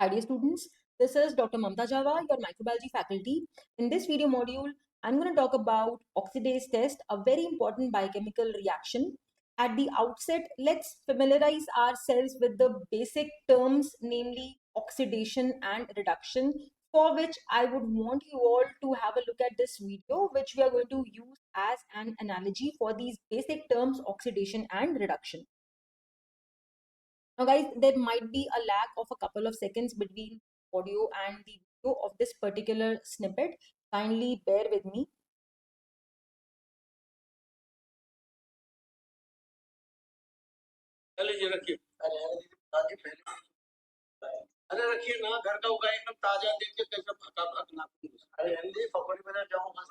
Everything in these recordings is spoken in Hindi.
Hi dear students, this is Dr. Mamta Java, your microbiology faculty. In this video module, I'm going to talk about oxidase test, a very important biochemical reaction. At the outset, let's familiarize ourselves with the basic terms, namely oxidation and reduction, for which I would want you all to have a look at this video, which we are going to use as an analogy for these basic terms, oxidation and reduction. Now guys, there might be a lag of a couple of seconds between audio and the video of this particular snippet. Kindly bear with me. लीजिए रखिए। अरे रखिए ना, घर का उगाया एकदम ताजा, देख के कैसे फटा फटना। अरे हिंदी फकड़ी बाजार जाऊंगा,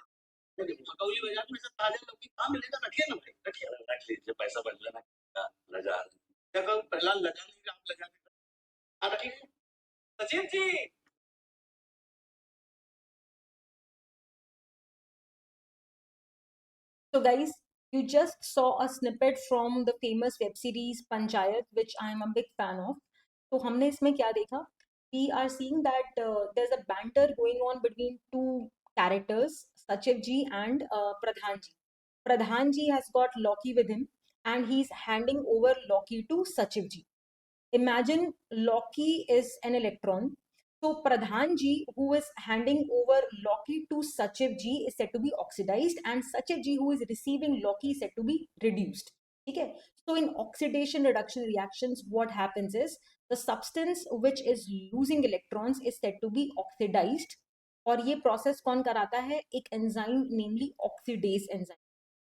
फकौली बाजार में से ताजा लौकी कहाँ मिलेगा? रखिए ना भाई, रखिए। रख लीजिए, पैसा बच जाना। लजा देखो, पहला लजा नहीं, आप लजा नहीं। रखिए Sachin ji. So guys, you just saw a snippet from the famous web series Panchayat, which I am a big fan of. तो हमने इसमें क्या देखा? We are seeing that there's a banter going on between two characters, Sachiv ji and Pradhan ji. Pradhan ji has got Loki with him and he's handing over Loki to Sachiv ji. Imagine Loki is an electron. So Pradhan ji, who is handing over Loki to Sachiv ji, is said to be oxidized, and Sachiv ji, who is receiving Loki, is said to be reduced. Okay. So in oxidation reduction reactions, what happens is the substance which is losing electrons is said to be oxidized. और ये process कौन कराता है? एक enzyme, namely oxidase enzyme.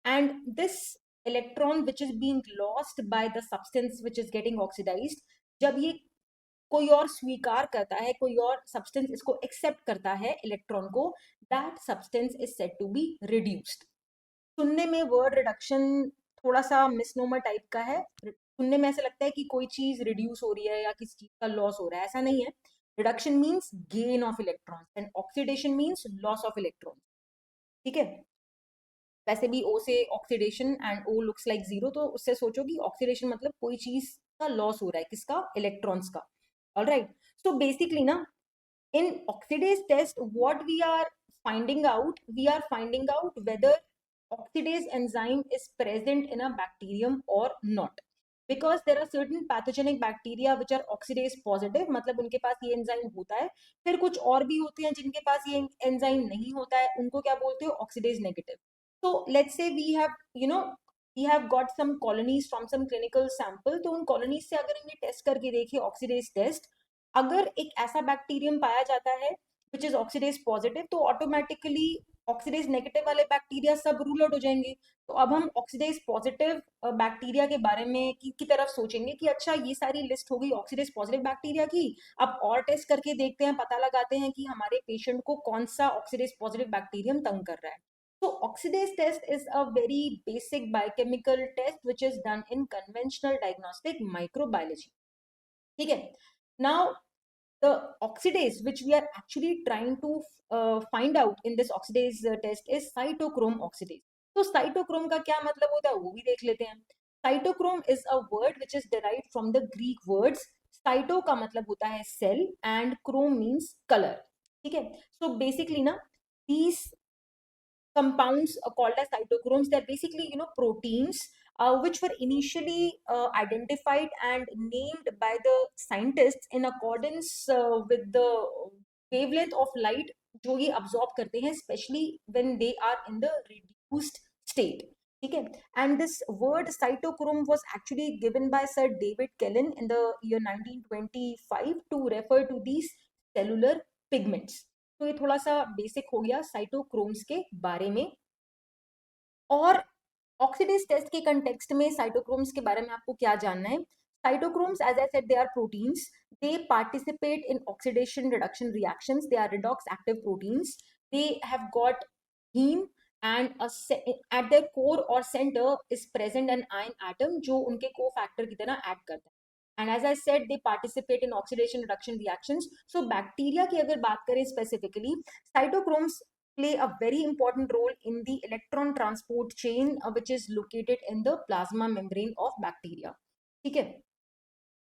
And this electron which is being lost by the substance which is getting oxidized, जब ये कोई और स्वीकार करता है, कोई और सब्सटेंस इसको एक्सेप्ट करता है इलेक्ट्रॉन को, that substance is said to be reduced. सुनने में वर्ड रिडक्शन थोड़ा सा मिसनोमर टाइप का है. सुनने में ऐसा लगता है कि कोई चीज रिड्यूस हो रही है या किसी चीज का लॉस हो रहा है. ऐसा नहीं है. Reduction means gain of electrons and oxidation means loss of electrons. ठीक है. वैसे भी ओ से oxidation and O looks like zero, तो उससे सोचो कि ऑक्सीडेशन मतलब कोई चीज का लॉस हो रहा है, किसका? इलेक्ट्रॉन्स का. ऑलराइट. सो बेसिकली ना, in oxidase test what we are finding out, we are finding out whether oxidase enzyme is present in a bacterium or not, because there are certain pathogenic bacteria which are oxidase positive, मतलब उनके पास ये एंजाइम होता है. फिर कुछ और भी होते हैं जिनके पास ये एंजाइम नहीं होता है, उनको क्या बोलते हो? Oxidase negative. so let's say we have, we have got some colonies from some clinical sample, तो उन colonies से अगर हमने टेस्ट करके देखे ऑक्सीडेज टेस्ट, अगर एक ऐसा बैक्टीरियम पाया जाता है विच इज ऑक्सीडेज पॉजिटिव, तो ऑटोमेटिकली ऑक्सीडेज नेगेटिव वाले बैक्टीरिया सब रूल आउट हो जाएंगे. तो अब हम ऑक्सीडेज पॉजिटिव बैक्टीरिया के बारे में की तरफ सोचेंगे कि अच्छा, ये सारी लिस्ट हो गई ऑक्सीडेज पॉजिटिव बैक्टीरिया की. अब और टेस्ट करके देखते हैं, पता लगाते हैं कि हमारे पेशेंट को कौन सा ऑक्सीडेज पॉजिटिव बैक्टीरियम तंग कर रहा है. So oxidase test is a very basic biochemical test which is done in conventional diagnostic microbiology. ठीक है. Now the oxidase which we are actually trying to find out in this oxidase test is cytochrome oxidase. तो cytochrome का क्या मतलब होता है वो भी देख लेते हैं. Cytochrome is a word which is derived from the Greek words. Cyto का मतलब होता है cell and chrome means color. ठीक है. So basically ना, these compounds called as cytochromes, they're basically, proteins which were initially identified and named by the scientists in accordance with the wavelength of light जो ये absorb करते हैं, especially when they are in the reduced state. ठीक है. And this word cytochrome was actually given by Sir David Kellen in the year 1925 to refer to these cellular pigments. तो ये थोड़ा सा बेसिक हो गया साइटोक्रोम्स के बारे में. और ऑक्सीडेज टेस्ट के कंटेक्स्ट में साइटोक्रोम्स के बारे में आपको क्या जानना है? Cytochromes, as I said, they are proteins. They participate in oxidation reduction reactions. They are redox active proteins. They have got heme and at their core or center is present an iron atom जो उनके कोफैक्टर की तरह एक्ट करता है. And as I said, they participate in oxidation reduction reactions. So bacteria की अगर बात करें specifically, cytochromes play a very important role in the electron transport chain which is located in the plasma membrane of bacteria. ठीक है.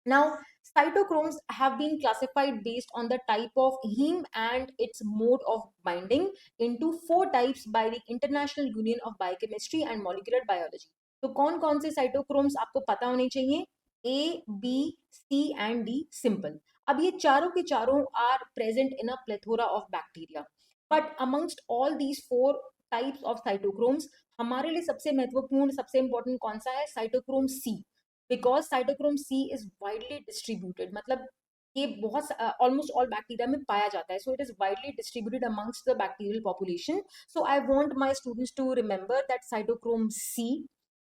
Now Cytochromes have been classified based on the type of heme and its mode of binding into 4 types by the International Union of Biochemistry and Molecular Biology. तो कौन कौन से साइटोक्रोम्स आपको पता होने चाहिए? A, B, C and D simple. अब ये चारों के चारों are present in a plethora of bacteria, but amongst all these 4 types of cytochromes हमारे लिए सबसे महत्वपूर्ण, सबसे इंपॉर्टेंट कौन सा है? Cytochrome C, because cytochrome C is widely distributed, मतलब ये बहुत ऑलमोस्ट ऑल बैक्टीरिया में पाया जाता है, so it is widely distributed amongst the bacterial population. So I want my students to remember that cytochrome C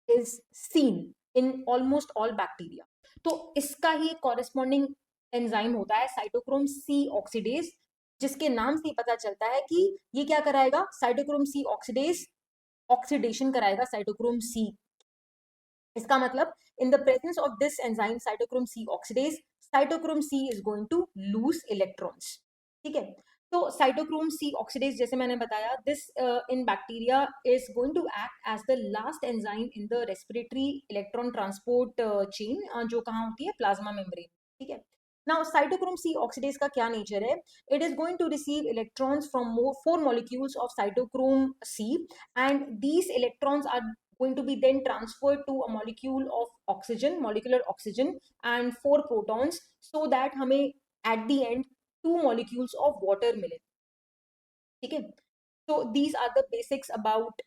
is seen in almost all bacteria. तो इसका ही कॉरेस्पॉन्डिंग एंजाइम होता है साइटोक्रोम सी ऑक्सीडेज, जिसके नाम से पता चलता है कि ये क्या कराएगा? साइटोक्रोम सी ऑक्सीडेज ऑक्सीडेशन कराएगा साइटोक्रोम सी. इसका मतलब in the presence of this enzyme cytochrome C oxidase, cytochrome C is going to lose electrons. ठीक है, तो साइटोक्रोम सी ऑक्सीडेज जैसे मैंने बताया, this in bacteria is going to act as the last enzyme in the respiratory electron transport chain, जो कहाँ होती है? Plasma membrane. ठीक है, नाउ साइटोक्रोम सी ऑक्सीडेज का क्या नेचर है? It is going to receive electrons from 4 molecules of cytochrome C, and these electrons are going to be then transferred to a molecule of oxygen, molecular oxygen, and 4 protons, so that हमें at the end 2 molecules of water मिले. ठीक है, so these are the basics about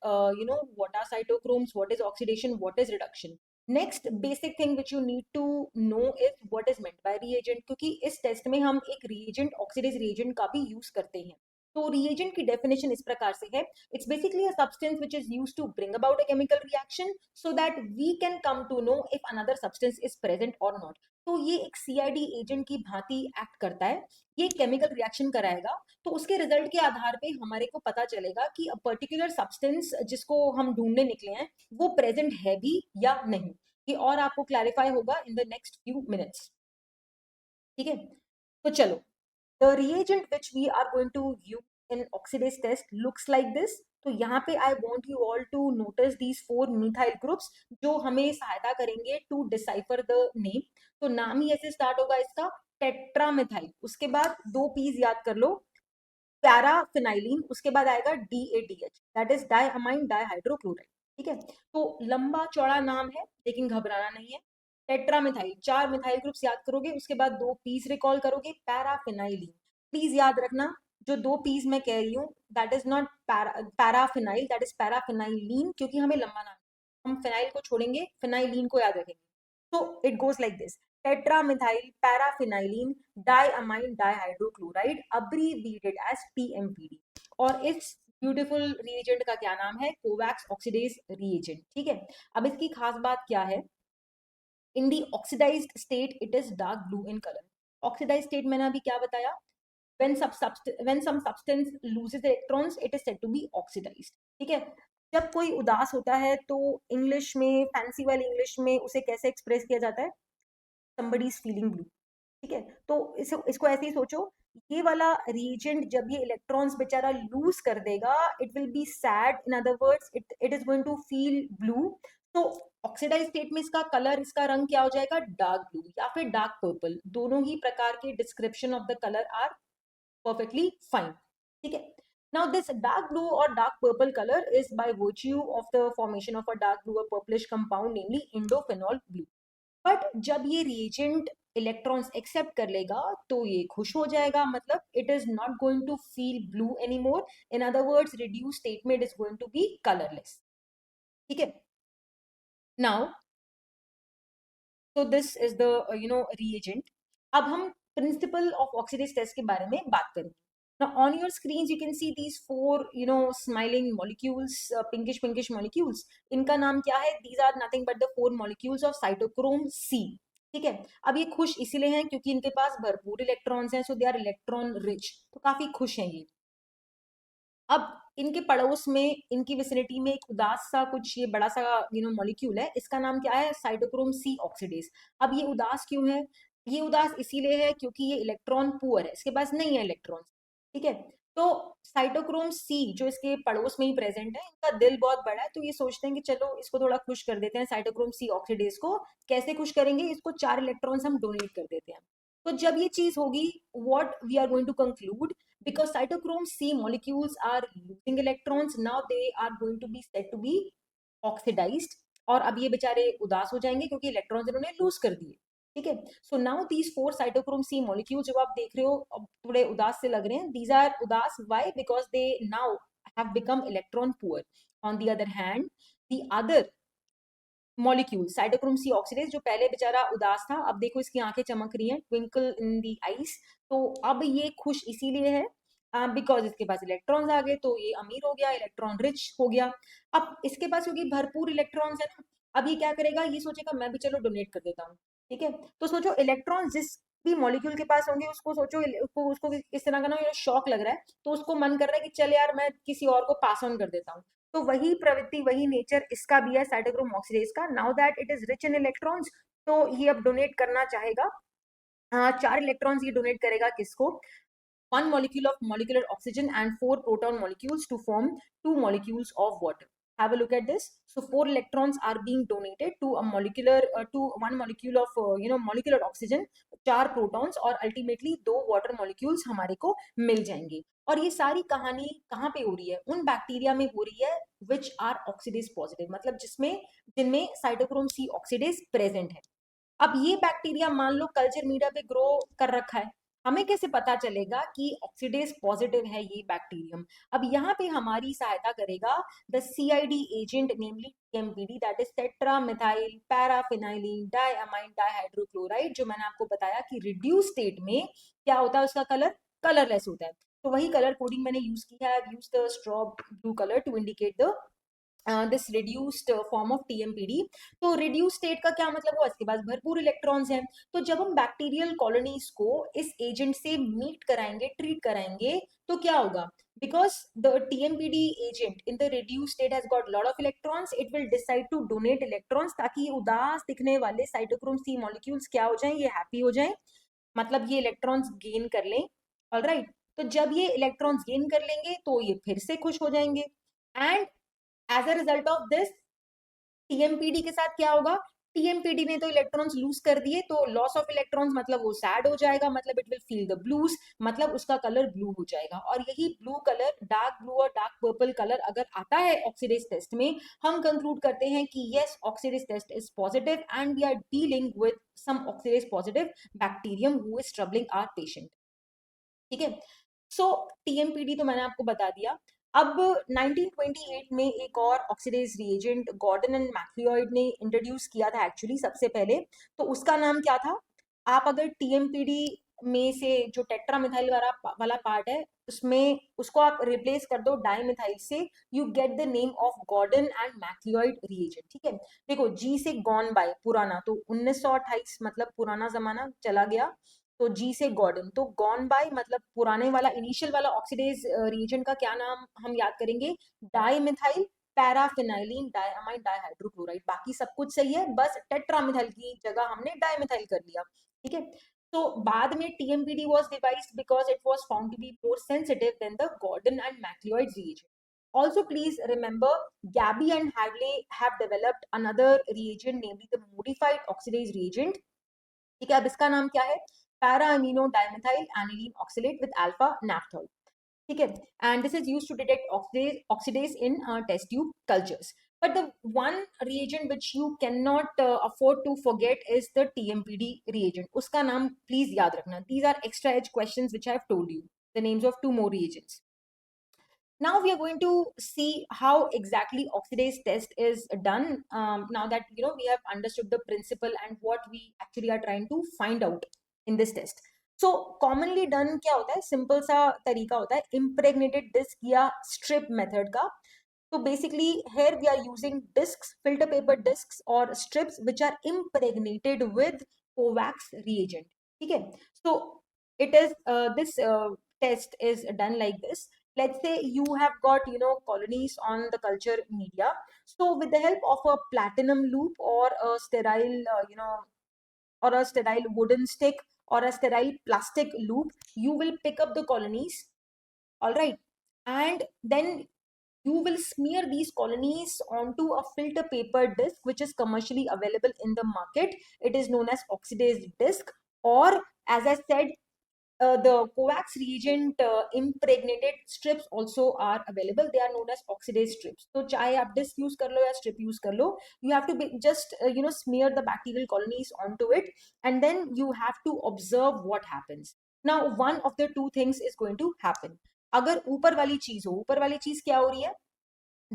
what are cytochromes, what is oxidation, what is reduction. Next basic thing which you need to know is what is meant by reagent, क्योंकि इस टेस्ट में हम एक reagent, oxidase reagent का भी यूज करते हैं. तो reagent की डेफिनेशन इस प्रकार से है: it's basically a substance which is used to bring about a chemical reaction so that we can come to know if another substance is present or not. तो ये एक CID एजेंट की भांति एक्ट करता है, ये केमिकल रिएक्शन कराएगा, तो उसके रिजल्ट के आधार पे हमारे को पता चलेगा कि पर्टिकुलर सब्सटेंस जिसको हम ढूंढने निकले हैं वो प्रेजेंट है भी या नहीं. ये और आपको क्लैरिफाई होगा in the next few minutes. ठीक है, तो चलो, the reagent which we are going to use in oxidase test looks like this. तो यहाँ पे I want you all to notice these 4 methyl groups जो हमें सहायता करेंगे टू डिसाइफर द नेम. तो नाम ही ऐसे स्टार्ट होगा इसका, टेट्रामिथाइल. उसके बाद 2 P's याद कर लो, पैराफिनाइलिन. उसके बाद आएगा DADH, that is diamine dihydrochloride. ठीक है, तो लंबा चौड़ा नाम है लेकिन घबराना नहीं है. टेट्रामिथाइल, 4 मिथाइल ग्रुप्स याद करोगे, उसके बाद 2 P's रिकॉल करोगे, पैराफिनाइलिन. प्लीज याद रखना, जो 2 P's मैं कह रही हूँ that is not paraphenyl, that is paraphenylene, क्योंकि हमें लंबा नाम, हम फिनाइल को छोड़ेंगे, फिनाइलिन को याद रखेंगे. तो it goes like this: tetramethyl paraphenylene diamine dihydrochloride, abbreviated as TMPD. और इस ब्यूटीफुल रिएजेंट का क्या नाम है? Kovac's oxidase reagent. ठीक है, अब इसकी खास बात क्या है? In the oxidised state it is dark blue in colour. Oxidised state मैंने अभी क्या बताया? when some substance loses electrons it is said to be oxidized. ठीक है, जब कोई उदास होता है तो इंग्लिश में, फैंसी वाली इंग्लिश में उसे कैसे एक्सप्रेस किया जाता है? somebody is feeling blue. ठीक है, तो इसको ऐसे ही सोचो, ये वाला रिएजेंट जब ये इलेक्ट्रॉन्स बेचारा लूज कर देगा, it will be sad, in other words it is going to feel blue. तो ऑक्सीडाइज स्टेट में इसका कलर, इसका रंग क्या हो जाएगा? डार्क ब्लू या फिर डार्क पर्पल. दोनों ही प्रकार के description of the colour are perfectly fine. ठीक है, now this dark blue or dark purple color is by virtue of the formation of a dark blue or purplish compound, namely indophenol blue. but जब ये reagent electrons accept कर लेगा तो ये खुश हो जाएगा, मतलब it is not going to feel blue anymore. in other words, reduced state में it is going to be colorless. ठीक है, now so this is the reagent. अब हम principle of oxidase test के बारे में बात करेंगे. Now on your screens you can see these 4 smiling molecules, pinkish molecules. इनका नाम क्या है? These are nothing but the 4 molecules of cytochrome C. ठीक है, अब ये खुश इसीलिए हैं क्योंकि इनके पास भरपूर इलेक्ट्रॉन्स हैं, so they are electron rich. तो काफी खुश हैं ये. अब इनके पड़ोस में, इनकी विसिनिटी में एक उदास सा कुछ ये बड़ा सा मॉलिक्यूल है, इसका नाम क्या है? Cytochrome C oxidase. अब ये उदास क्यों है? ये उदास इसीलिए है क्योंकि ये इलेक्ट्रॉन पुअर है, इसके पास नहीं है इलेक्ट्रॉन. ठीक है, तो साइटोक्रोम सी जो इसके पड़ोस में ही प्रेजेंट है, इनका दिल बहुत बड़ा है, तो ये सोचते हैं कि चलो इसको थोड़ा खुश कर देते हैं। साइटोक्रोम सी ऑक्सीडेज को कैसे खुश करेंगे, इसको 4 इलेक्ट्रॉन्स हम डोनेट कर देते हैं। तो जब ये चीज होगी, what we are going to conclude, because cytochrome C molecules are losing electrons, now they are going to be said to be oxidised, और अब ये बेचारे उदास हो जाएंगे क्योंकि इलेक्ट्रॉन्स इन्होंने लूज कर दिए। ठीक है, so now these 4 cytochrome C molecule जब आप देख रहे हो, अब थोड़े उदास से लग रहे हैं, दीज आर उदास why, because they now have become electron poor. On the other hand, the other molecule cytochrome C oxidase जो पहले बेचारा उदास था, अब देखो इसकी आंखें चमक रही हैं, ट्विंकल इन दी आईज, तो अब ये खुश इसीलिए है बिकॉज इसके पास इलेक्ट्रॉन्स आ गए, तो ये अमीर हो गया, इलेक्ट्रॉन रिच हो गया। अब इसके पास क्योंकि भरपूर इलेक्ट्रॉन्स है ना, अब ये क्या करेगा, ये सोचेगा मैं भी चलो डोनेट कर देता हूँ। ठीक है, तो सोचो इलेक्ट्रॉन जिस भी मॉलिक्यूल के पास होंगे, उसको सोचो उसको उसको किस तरह का ना शौक लग रहा है, तो उसको मन कर रहा है कि चल यार मैं किसी और को पास ऑन कर देता हूँ। तो वही प्रवृत्ति, वही नेचर इसका भी है साइटोक्रोम ऑक्सीडेज का। Now that it is rich in electrons, तो ये अब डोनेट करना चाहेगा, 4 इलेक्ट्रॉन्स ये डोनेट करेगा किसको, 1 molecule of molecular oxygen and 4 proton molecules to form 2 molecules of water. Have a look at this. So 4 electrons are being donated to a molecular to 1 molecule of molecular oxygen, 4 protons, और ultimately 2 water molecules हमारे को मिल जाएंगे। और ये सारी कहानी कहाँ पे हो रही है, उन बैक्टीरिया में हो रही है which are oxidase positive, मतलब जिनमें साइटोक्रोम सी ऑक्सीडेज प्रेजेंट है। अब ये बैक्टीरिया मान लो कल्चर मीडिया पे ग्रो कर रखा है, हमें कैसे पता चलेगा कि ऑक्सीडेज पॉजिटिव है ये बैक्टीरियम। अब यहाँ पे हमारी सहायता करेगा the CID agent, namely TMPD, that is tetra methyl paraphenylene diamine dihydrochloride, जो मैंने आपको बताया कि रिड्यूस स्टेट में क्या होता है, उसका कलर कलरलेस होता है। तो वही कलर कोडिंग मैंने यूज किया है, use the straw blue colour to indicate the this reduced form of TMPD. तो रिड्यूस स्टेट का क्या मतलब हुआ, इसके पास भरपूर इलेक्ट्रॉन्स हैं। तो जब हम बैक्टीरियल कॉलोनीज को इस एजेंट से मीट कराएंगे, ट्रीट कराएंगे, तो क्या होगा, because the TMPD agent in the reduced state has got lot of electrons, it will decide to donate electrons, ताकि ये उदास दिखने वाले साइटोक्रोम सी मॉलिक्यूल्स क्या हो जाएं, ये हैप्पी हो जाएं, मतलब ये इलेक्ट्रॉन्स गेन कर लें। ऑलराइट, तो जब ये इलेक्ट्रॉन्स गेन कर लेंगे तो ये फिर से खुश हो जाएंगे, and as a result of this TMPD के साथ क्या होगा, टीएमपीडी ने तो इलेक्ट्रॉन्स लूज कर दिए, तो लॉस ऑफ इलेक्ट्रॉन्स मतलब वो सैड हो जाएगा, मतलब it will feel the blues, मतलब उसका कलर ब्लू हो जाएगा। और यही ब्लू कलर, डार्क ब्लू और डार्क पर्पल कलर अगर आता है ऑक्सीडेज टेस्ट में, हम कंक्लूड करते हैं कि yes oxidase test is positive and we are dealing with some oxidase positive bacterium who is troubling our patient. ठीक है, सो टीएमपीडी तो मैंने आपको बता दिया। अब 1928 में एक और ऑक्सीडेज रिएजेंट गॉर्डन एंड मैक्लियोइड ने इंट्रोड्यूस किया था एक्चुअली सबसे पहले, तो उसका नाम क्या था, आप अगर टीएमपीडी में से जो टेट्रामिथाइल वाला पार्ट है, उसमें उसको आप रिप्लेस कर दो डाइमिथाइल से, you get the name of Gordon and McLeod reagent. ठीक है, देखो जी से गॉन बाय पुराना, तो 1928 मतलब पुराना जमाना चला गया, तो जी से गॉर्डन, तो गॉन बाय मतलब पुराने वाला इनिशियल वाला ऑक्सीडेज रिएजेंट का क्या नाम हम याद करेंगे, डाइमिथाइल पैराफिनाइलिन डाइअमाइन डाइहाइड्रोक्लोराइड। बाकी सब कुछ सही है, बस टेट्रामिथाइल की जगह हमने डाइमिथाइल कर लिया। ठीक है, तो बाद में TMPD was devised because it was found to be more sensitive than the Gordon and McLeod reagent. Also, please remember, Gabby and Hadley have developed another reagent, namely the modified oxidase reagent. ठीक है, अब इसका नाम क्या है, para amino dimethyl aniline oxalate with alpha naphthol. ठीक है, and this is used to detect oxidase in test tube cultures. But the one reagent which you cannot afford to forget is the TMPD reagent. उसका नाम please याद रखना. These are extra edge questions which I have told you. The names of 2 more reagents. Now we are going to see how exactly oxidase test is done. Now that we have understood the principle and what we actually are trying to find out in this test. So commonly done क्या होता है, simple सा तरीका होता है impregnated disc या strip method का। So basically here we are using discs, filter paper discs or strips which are impregnated with Covax reagent. ठीक है, so it is this test is done like this. Let's say you have got colonies on the culture media, so with the help of a platinum loop or a sterile or a sterile wooden stick or a sterile plastic loop, you will pick up the colonies all right. And then you will smear these colonies onto a filter paper disc which is commercially available in the market. It is known as oxidized disc, or as I said, the coax reagent impregnated strips also are available. They are known as oxidase strips. So चाहे आप disc use कर लो या strip use कर लो, you have to just smear the bacterial colonies onto it, and then you have to observe what happens. Now one of the two things is going to happen. अगर ऊपर वाली चीज हो, ऊपर वाली चीज क्या हो रही है?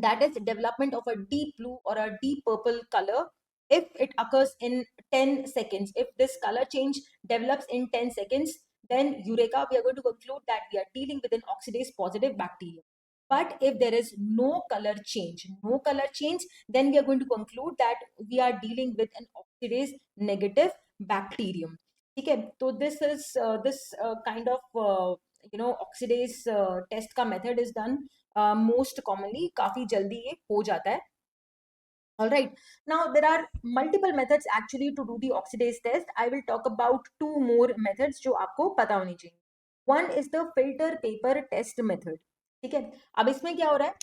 That is development of a deep blue or a deep purple color if it occurs in 10 seconds. If this color change develops in 10 seconds, then eureka, we are going to conclude that we are dealing with an oxidase positive bacterium. But if there is no color change, then we are going to conclude that we are dealing with an oxidase negative bacterium. Okay, so this kind of oxidase test का method is done most commonly. काफी जल्दी ये हो जाता है. All right. Now there are multiple methods actually to do the oxidase test. I will talk about two more methods जो आपको पता होनी चाहिए. One is the filter paper test method. ठीक है. अब इसमें क्या हो रहा है?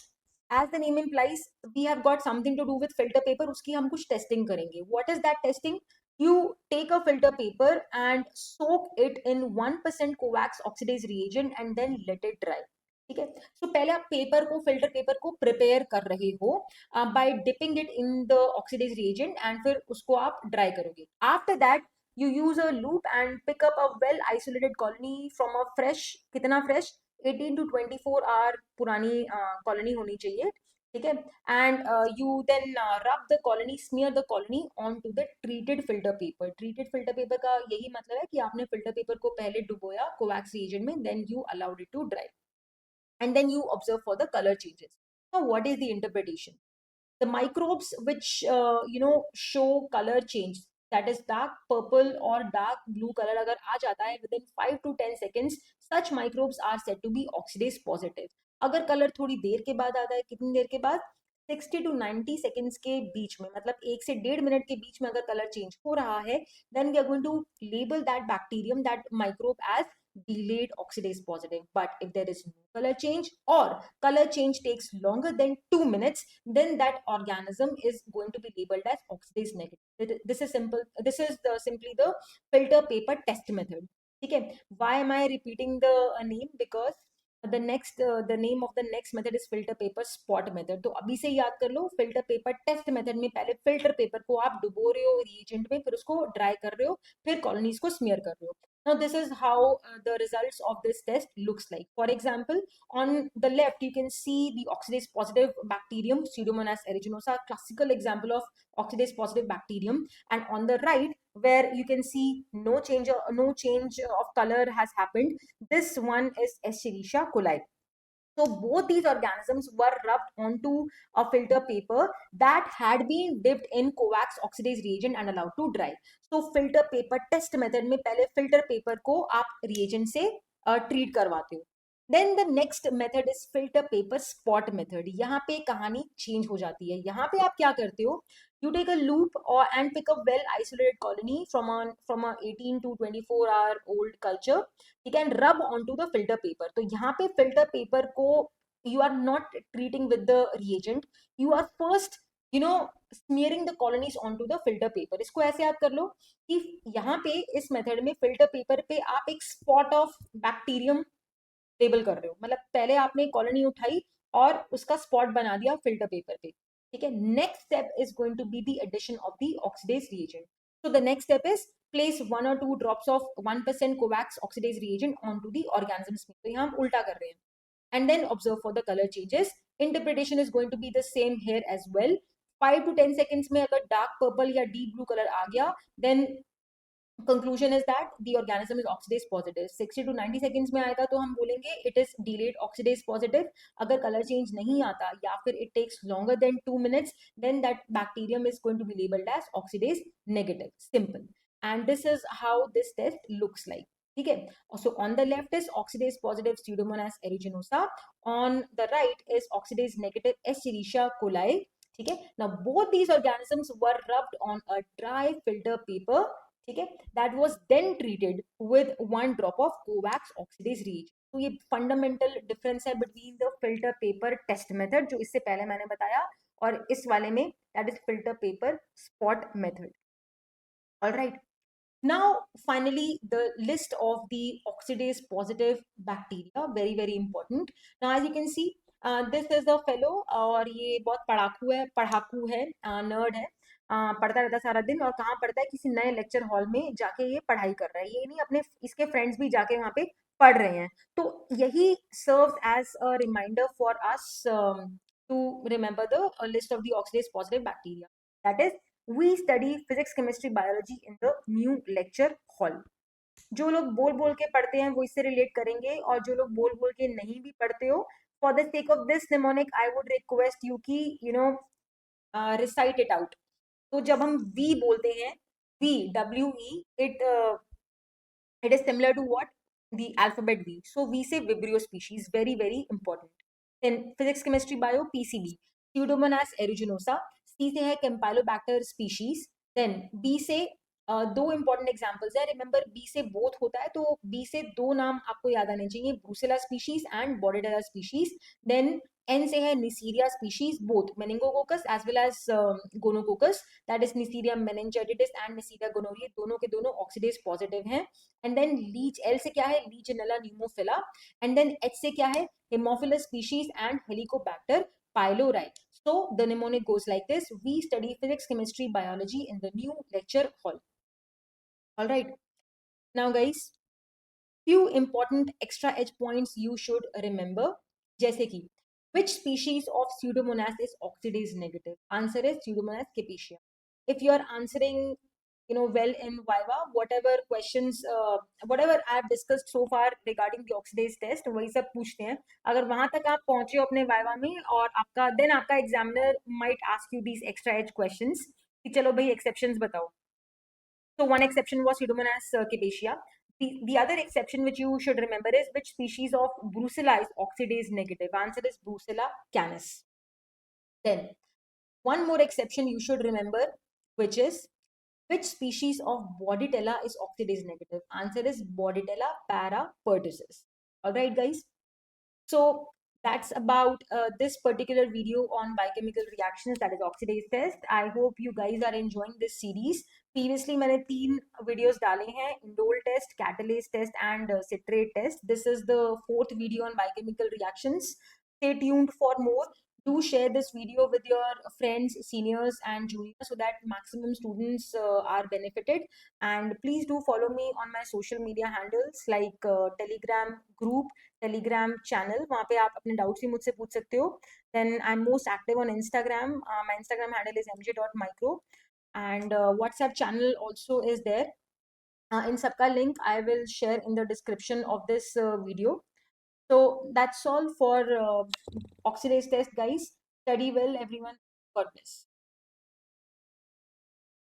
As the name implies, we have got something to do with filter paper. उसकी हम कुछ testing करेंगे. What is that testing? You take a filter paper and soak it in 1% coax oxidase reagent and then let it dry. ठीक है. So पहले आप पेपर को, फिल्टर पेपर को प्रिपेयर कर रहे हो by dipping it in the oxidase reagent and फिर उसको आप ड्राई करोगे. After that you use a loop and pick up a well isolated colony from a fresh, कितना fresh, 18 to 24 hour पुरानी कॉलोनी होनी चाहिए. ठीक है. And you then rub the colony, smear the colony on to the treated filter paper. Treated filter paper का यही मतलब है कि आपने फिल्टर पेपर को पहले डुबोया कोवैक्स रिएजेंट में, then you allowed it to dry, and then you observe for the color changes. Now what is the interpretation? The microbes which show color change, that is dark purple or dark blue color अगर आ जाता है within 5 to 10 seconds, such microbes are said to be oxidase positive. अगर कलर थोड़ी देर के बाद आता है, कितनी देर के बाद? 60 to 90 seconds के बीच में, मतलब 1 से 1.5 मिनट के बीच में अगर कलर चेंज हो रहा है, then we are going to label that bacterium, that microbe as delayed oxidase positive. But if there is no color change or color change takes longer than 2 minutes, then that organism is going to be labeled as oxidase negative. This is simple. This is simply the filter paper test method. Okay. Why am I repeating the name? Because the name of the next method is filter paper spot method. तो अभी से याद कर लो, filter paper test method में पहले filter paper को आप डुबो रहे हो reagent में, फिर उसको dry कर रहे हो, फिर colonies को smear कर रहे हो. Now this is how the results of this test looks like. For example, on the left you can see the oxidase positive bacterium Pseudomonas aeruginosa, classical example of oxidase positive bacterium, and on the right where you can see no change of color has happened, this one is Escherichia coli. So both these organisms were rubbed onto a filter paper that had been dipped in coax oxidase reagent and allowed to dry. So filter paper test method में पहले filter paper को आप reagent से treat करवाते हो. Then the next method is filter paper spot method. यहाँ पे कहानी change हो जाती है. यहाँ पे आप क्या करते हो? You take a loop and pick a well isolated colony from a 18 to 24 hour old culture. You can rub onto the filter paper. तो यहाँ पे filter paper को you are not treating with the reagent. You are first smearing the colonies onto the filter paper. इसको ऐसे याद कर लो कि यहाँ पे इस मेथड में filter paper पे आप एक spot of bacterium लेबल कर रहे हो. मतलब पहले आपने कॉलोनी उठाई और उसका स्पॉट बना दिया फिल्टर पेपर पे. ठीक है. Next step is going to be the addition of the oxidase reagent. So the next step is place 1 or 2 drops of 1% coax oxidase reagent onto the organisms. तो यहाँ हम उल्टा कर रहे हैं. And then observe for the color changes. Interpretation is going to be the same here as well. 5 to 10 seconds में अगर dark purple या deep blue color आ गया, then conclusion is that the organism is oxidase positive. 60 to 90 seconds में आएगा तो हम बोलेंगे it is delayed oxidase positive. अगर color change नहीं आता या फिर it takes longer than 2 minutes, then that bacterium is going to be labeled as oxidase negative. Simple. And this is how this test looks like. ठीक है. So on the left is oxidase positive Pseudomonas aeruginosa. On the right is oxidase negative Escherichia coli. ठीक है. Now both these organisms were rubbed on a dry filter paper. ठीक है, that was then treated with 1 drop of Kovacs oxidase reagent. तो ये फंडामेंटल डिफरेंस है between the filter paper test method जो इससे पहले मैंने बताया और इस वाले में, that is filter paper spot method. Alright, now finally the list of the oxidase positive bacteria, very important. Now as you can see, this is a fellow और ये बहुत पढ़ाकू है, नर्ड है, पढ़ता रहता है सारा दिन। और कहाँ पढ़ता है? किसी नए लेक्चर हॉल में जाके ये पढ़ाई कर रहा है, ये नहीं अपने इसके फ्रेंड्स भी जाके वहाँ पे पढ़ रहे हैं। तो यही serves as a reminder for us to remember the list of the oxidase positive bacteria, that is we study physics chemistry biology in the new lecture hall. जो लोग बोल बोल के पढ़ते हैं वो इससे रिलेट करेंगे, और जो लोग बोल बोल के नहीं भी पढ़ते हो, for the sake of this mnemonic I would request you कि रिसाइट इट आउट। तो जब हम वी बोलते हैं, we, WE, it is similar to what? The alphabet V. So V से Vibrio species, very important. Then physics chemistry bio, PCB, Pseudomonas aeruginosa. C से है Campylobacter species. Then B से दो इंपॉर्टेंट एग्जाम्पल्स है, रिमेंबर बी से बोथ होता है, तो बी से दो नाम आपको याद आने चाहिए, Brucella species and Bordetella species. Then N से है Neisseria species, both meningococcus as well as gonococcus, that is Neisseria meningitidis and Neisseria gonorrhoeae, दोनों के दोनों ऑक्सीडेज पॉजिटिव हैं। एंड देन लीच, एल से क्या है? Legionella pneumophila. And then H से क्या है? Haemophilus species and Helicobacter pylori. So the mnemonic goes like this: we study physics, chemistry, biology in the new lecture hall. All right. Now, guys, few important extra edge points you should remember. जैसे कि which species of Pseudomonas is oxidase negative? Answer is Pseudomonas capetia. If you are answering, well in Viva, whatever questions, whatever I have discussed so far regarding the oxidase test, वही सब पूछते हैं। अगर वहां तक आप पहुंचे हो अपने Viva में और आपका examiner might ask you these extra edge questions कि चलो भाई exceptions बताओ। So one exception was Pseudomonas capetia. The other exception which you should remember is which species of Brucella is oxidase negative. Answer is Brucella canis. Then one more exception you should remember, which is which species of Bordetella is oxidase negative. Answer is Bordetella parapertussis. All right, guys. So that's about this particular video on biochemical reactions, that is oxidase test. I hope you guys are enjoying this series. Previously मैंने 3 videos डाले हैं, indole test, catalase test and citrate test. This is the 4th video on biochemical reactions. Stay tuned for more. Do share this video with your friends, seniors and juniors so that maximum students are benefited. And please do follow me on my social media handles like Telegram group, Telegram channel, वहाँ पे आप अपने डाउट्स भी मुझसे पूछ सकते हो. Then I am most active on Instagram, my Instagram handle is mj.micro and WhatsApp channel also is there. इन सबका link I will share in the description of this video. So that's all for oxidase test, guys. Study well, everyone. God bless.